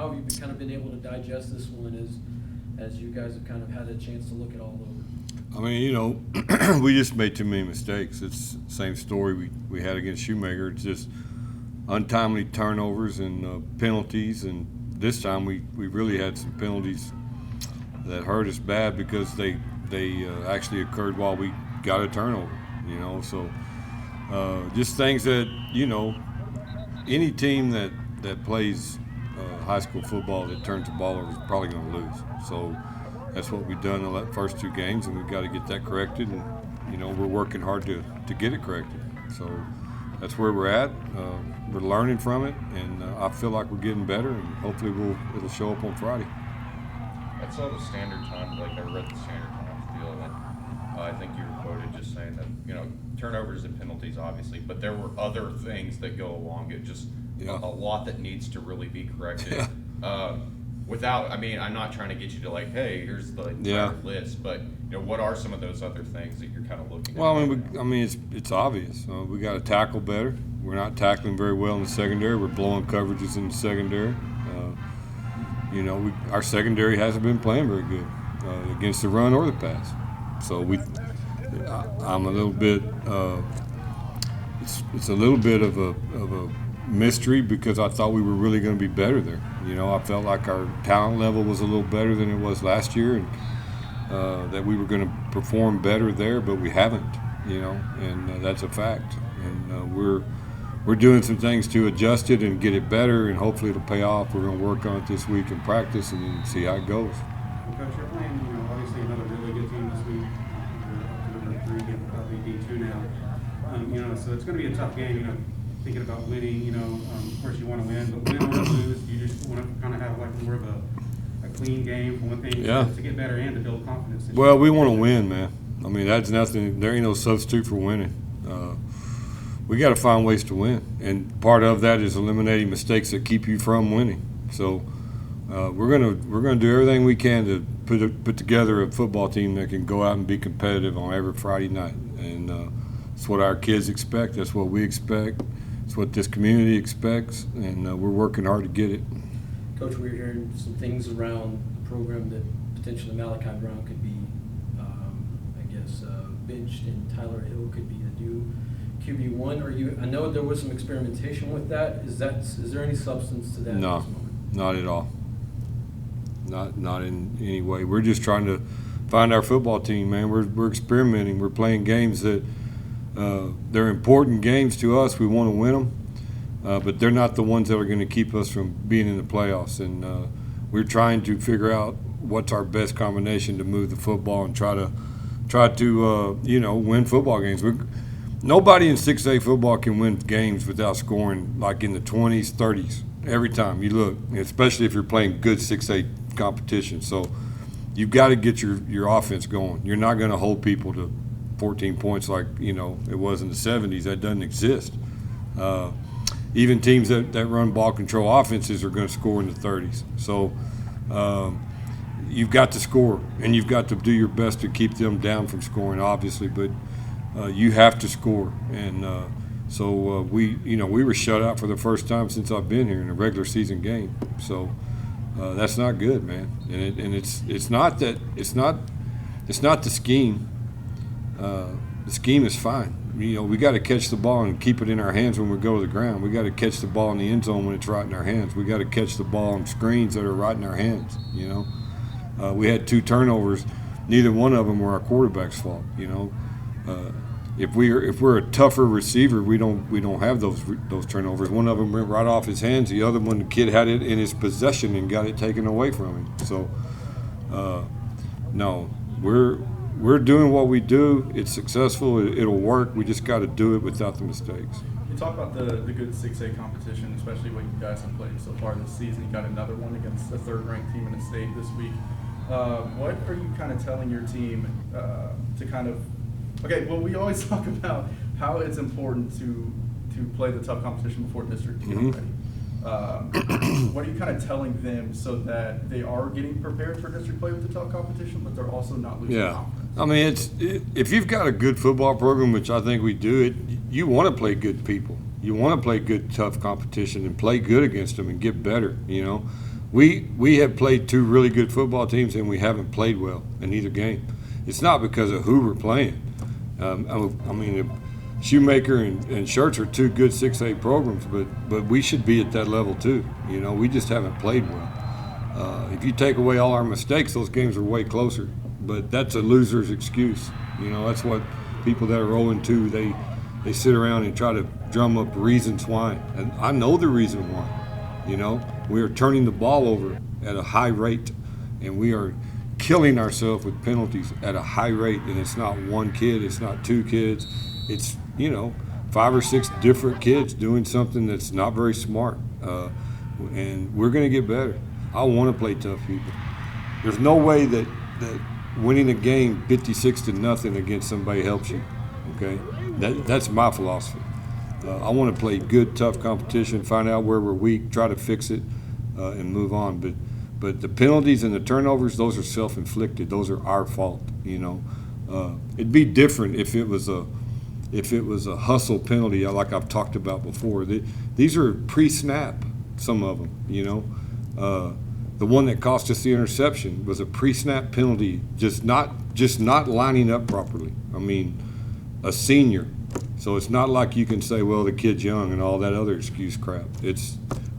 how have you kind of been able to digest this one as you guys have kind of had a chance to look it all over? I mean, we just made too many mistakes. It's the same story we had against Shoemaker. It's just untimely turnovers and penalties, and this time we really had some penalties that hurt us bad because they actually occurred while we got a turnover, so just things that, any team that plays high school football that turns the ball over is probably going to lose. So that's what we've done in the first two games, and we've got to get that corrected, and we're working hard to get it corrected. So that's where we're at. We're learning from it, and I feel like we're getting better, and hopefully it'll show up on Friday. I saw the standard time, I read the standard time deal, and I think you were quoted just saying that, turnovers and penalties, obviously, but there were other things that go along it, just a lot that needs to really be corrected. I'm not trying to get you to hey, here's the entire list, but what are some of those other things that you're kind of looking at? Well, it's obvious. We got to tackle better. We're not tackling very well in the secondary. We're blowing coverages in the secondary. Our secondary hasn't been playing very good against the run or the pass. So I'm a little bit. It's a little bit of a mystery because I thought we were really going to be better there. I felt like our talent level was a little better than it was last year, and that we were going to perform better there, but we haven't. And that's a fact. And we're doing some things to adjust it and get it better, and hopefully it'll pay off. We're going to work on it this week in practice and then see how it goes. Well, Coach, you're playing, obviously another really good team this week. You're up to number 3, getting probably D2 now. So it's going to be a tough game, thinking about winning, of course you want to win, but win or lose, you just want to kind of have more of a clean game for one thing to get better and to build confidence. Well, we want to win, man. I mean, that's nothing. There ain't no substitute for winning. We got to find ways to win, and part of that is eliminating mistakes that keep you from winning. So we're gonna do everything we can to put together a football team that can go out and be competitive on every Friday night, and it's what our kids expect. That's what we expect. It's what this community expects, and we're working hard to get it. Coach, we're hearing some things around the program that potentially Malachi Brown could be, benched, and Tyler Hill could be the new QB1. I know there was some experimentation with that. Is there any substance to that? No, at this moment? Not at all. Not in any way. We're just trying to find our football team, man. We're experimenting. We're playing games that they're important games to us. We want to win them, but they're not the ones that are going to keep us from being in the playoffs. And we're trying to figure out what's our best combination to move the football and try to win football games. Nobody in 6A football can win games without scoring in the 20s, 30s every time you look, especially if you're playing good 6A competition. So you've got to get your offense going. You're not going to hold people to 14 points like it was in the 70s. That doesn't exist. Even teams that run ball control offenses are going to score in the 30s. So you've got to score, and you've got to do your best to keep them down from scoring, obviously, but you have to score. And so we were shut out for the first time since I've been here in a regular season game. So that's not good, man. And it's not the scheme. The scheme is fine. We got to catch the ball and keep it in our hands when we go to the ground. We got to catch the ball in the end zone when it's right in our hands. We got to catch the ball on screens that are right in our hands. We had 2 turnovers. Neither one of them were our quarterback's fault. If we're a tougher receiver, we don't have those turnovers. One of them went right off his hands. The other one, the kid had it in his possession and got it taken away from him. So, no, we're doing what we do. It's successful. It'll work. We just got to do it without the mistakes. You talk about the good 6A competition, especially what you guys have played so far this season. You got another one against a third-ranked team in the state this week. What are you kind of telling your team to kind of – okay, well, we always talk about how it's important to play the tough competition before district to get ready. What are you kind of telling them so that they are getting prepared for district play with the tough competition, but they're also not losing confidence? I mean, if you've got a good football program, which I think we do, you want to play good people. You want to play good, tough competition and play good against them and get better. we have played two really good football teams, and we haven't played well in either game. It's not because of who we're playing. I mean, Shoemaker and Schertz are two good 6A programs, but we should be at that level too. You know, we just haven't played well. If you take away all our mistakes, those games are way closer. But that's a loser's excuse. You know, that's what people that are 0-2, they sit around and try to drum up reasons why. And I know the reason why. You know, we are turning the ball over at a high rate, and we are killing ourselves with penalties at a high rate. And it's not one kid, it's not two kids, it's, you know, 5 or 6 different kids doing something that's not very smart. And we're going to get better. I want to play tough people. There's no way that winning a game 56-0 against somebody helps you. Okay, that's my philosophy. I want to play good, tough competition, find out where we're weak, try to fix it, and move on. But the penalties and the turnovers, those are self-inflicted. Those are our fault. You know, it'd be different if it was a hustle penalty, like I've talked about before. These are pre-snap, some of them. You know, the one that cost us the interception was a pre-snap penalty, just not lining up properly. I mean, a senior. So it's not like you can say, well, the kid's young and all that other excuse crap.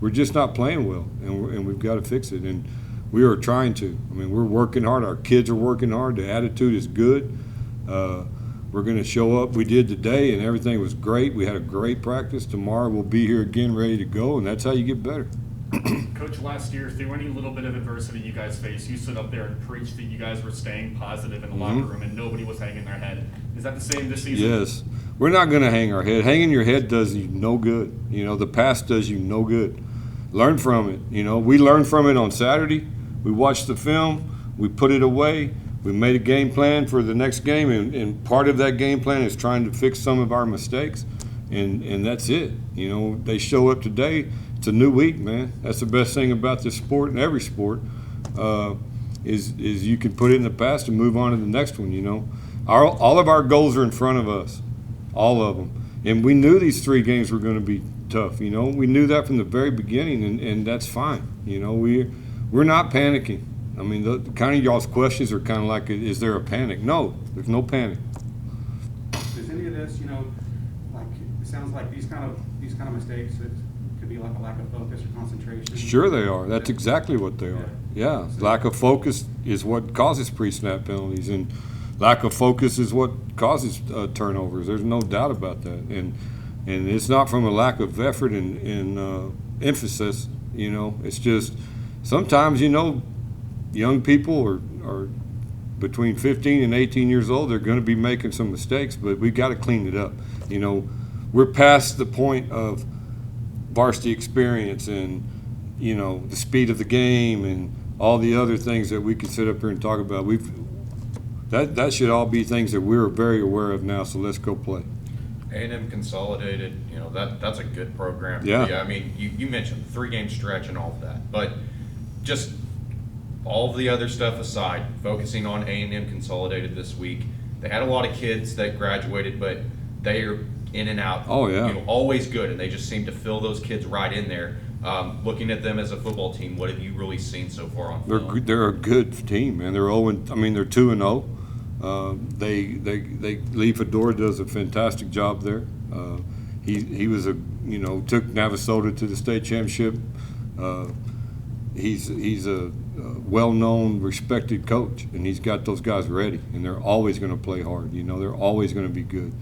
We're just not playing well, and we've got to fix it. And we are trying to. I mean, we're working hard. Our kids are working hard. The attitude is good. We're going to show up. We did today, and everything was great. We had a great practice. Tomorrow we'll be here again ready to go, and that's how you get better. Coach, last year, through any little bit of adversity you guys faced, you stood up there and preached that you guys were staying positive in the locker room and nobody was hanging their head. Is that the same this season? Yes. We're not going to hang our head. Hanging your head does you no good. You know, the past does you no good. Learn from it. You know, we learned from it on Saturday. We watched the film. We put it away. We made a game plan for the next game, and part of that game plan is trying to fix some of our mistakes, and that's it. You know, they show up today. It's a new week, man. That's the best thing about this sport and every sport is you can put it in the past and move on to the next one. You know, all of our goals are in front of us, all of them, and we knew these 3 games were going to be tough. You know, we knew that from the very beginning, and that's fine. You know, we're not panicking. I mean, the kind of y'all's questions are kind of like, is there a panic? No, there's no panic. Does any of this, you know, like it sounds like these kind of mistakes, it could be like a lack of focus or concentration? Sure they are. That's exactly what they are. Yeah. Lack of focus is what causes pre-snap penalties, and lack of focus is what causes turnovers. There's no doubt about that. And it's not from a lack of effort and emphasis, you know. It's just sometimes, you know, young people are between 15 and 18 years old. They're going to be making some mistakes, but we got to clean it up. You know, we're past the point of varsity experience and, you know, the speed of the game and all the other things that we could sit up here and talk about. That should all be things that we're very aware of now, so let's go play. A&M Consolidated, you know, that's a good program. Yeah. I mean, you mentioned the 3-game stretch and all of that, but just all of the other stuff aside, focusing on A&M Consolidated this week, they had a lot of kids that graduated, but they are in and out. Oh, yeah. You know, always good, and they just seem to fill those kids right in there. Looking at them as a football team, what have you really seen so far on film? They're a good team, man. They're 2-0. Lee Fedora does a fantastic job there. He was took Navasota to the state championship. He's a well-known, respected coach, and he's got those guys ready, and they're always going to play hard. You know, they're always going to be good,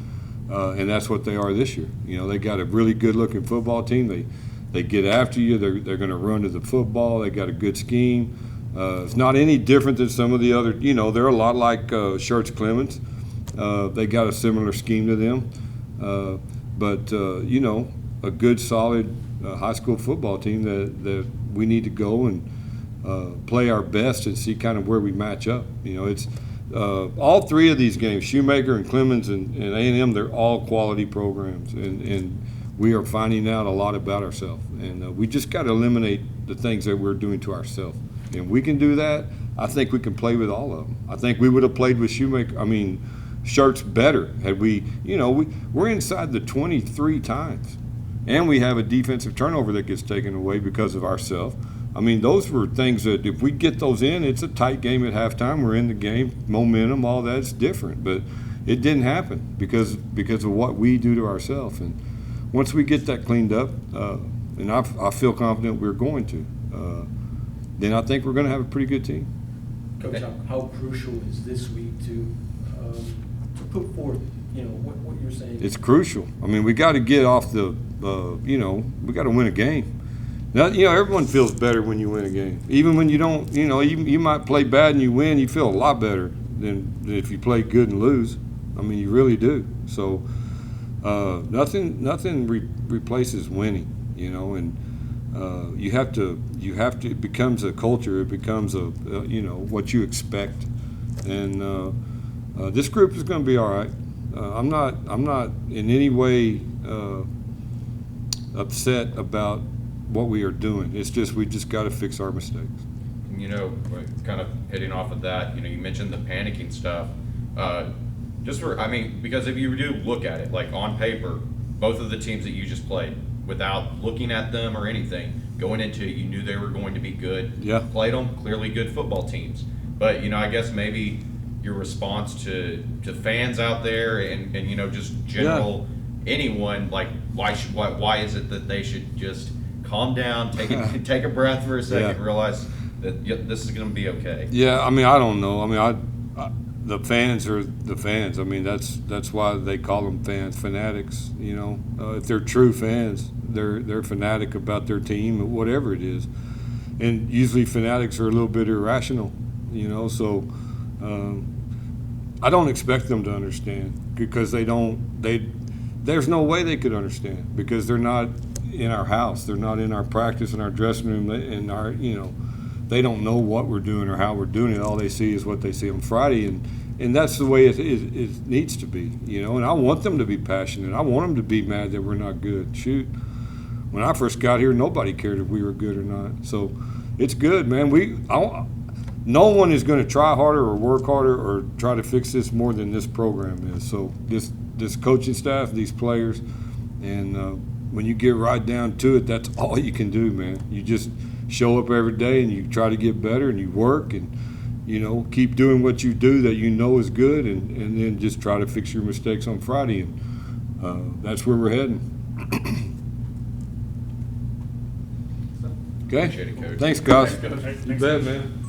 and that's what they are this year. You know, they got a really good-looking football team. They get after you. They're going to run to the football. They got a good scheme. It's not any different than some of the other. You know, they're a lot like Schertz Clemens. They got a similar scheme to them, but you know, a good, solid high school football team that we need to go and play our best and see kind of where we match up. You know, it's all 3 of these games, Shoemaker and Clemens and A&M, they're all quality programs, and we are finding out a lot about ourselves, and we just got to eliminate the things that we're doing to ourselves. And we can do that. I think we can play with all of them. I think we would have played with Schertz better had we, you know, we're inside the 23 times. And we have a defensive turnover that gets taken away because of ourselves. I mean, those were things that if we get those in, it's a tight game at halftime. We're in the game, momentum, all that's different. But it didn't happen because of what we do to ourselves. And once we get that cleaned up, and I feel confident we're going to, then I think we're going to have a pretty good team. Coach, how crucial is this week to put forth, what you're saying? It's crucial. I mean, we got to get off the, we got to win a game. Now, everyone feels better when you win a game. Even when you don't, you might play bad and you win, you feel a lot better than if you play good and lose. I mean, you really do. So nothing replaces winning, and you have to, it becomes a culture. It becomes what you expect. And this group is going to be all right. I'm not in any way upset about what we are doing. It's just we just got to fix our mistakes. Kind of hitting off of that, you mentioned the panicking stuff. Because if you do look at it, like on paper, both of the teams that you just played, without looking at them or anything, going into it, you knew they were going to be good. Yeah. Played them, clearly good football teams. But, I guess maybe your response to fans out there and just general anyone, like why is it that they should just calm down, take a breath for a second, realize that this is going to be okay? Yeah, I mean, I don't know. I mean, the fans are the fans. I mean, that's why they call them fans, fanatics. If they're true fans, they're fanatic about their team, whatever it is. And usually fanatics are a little bit irrational, So I don't expect them to understand because there's no way they could understand because they're not in our house. They're not in our practice, in our dressing room, in our, they don't know what we're doing or how we're doing it. All they see is what they see on Friday, and that's the way it needs to be, And I want them to be passionate. I want them to be mad that we're not good. Shoot, when I first got here, nobody cared if we were good or not. So it's good, man. No one is going to try harder or work harder or try to fix this more than this program is. So this coaching staff, these players, and when you get right down to it, that's all you can do, man. You just show up every day and you try to get better and you work and, keep doing what you do that is good and then just try to fix your mistakes on Friday. And that's where we're heading. Okay? Appreciate it, Coach. Thanks, guys. Thanks, Coach. You bet, man.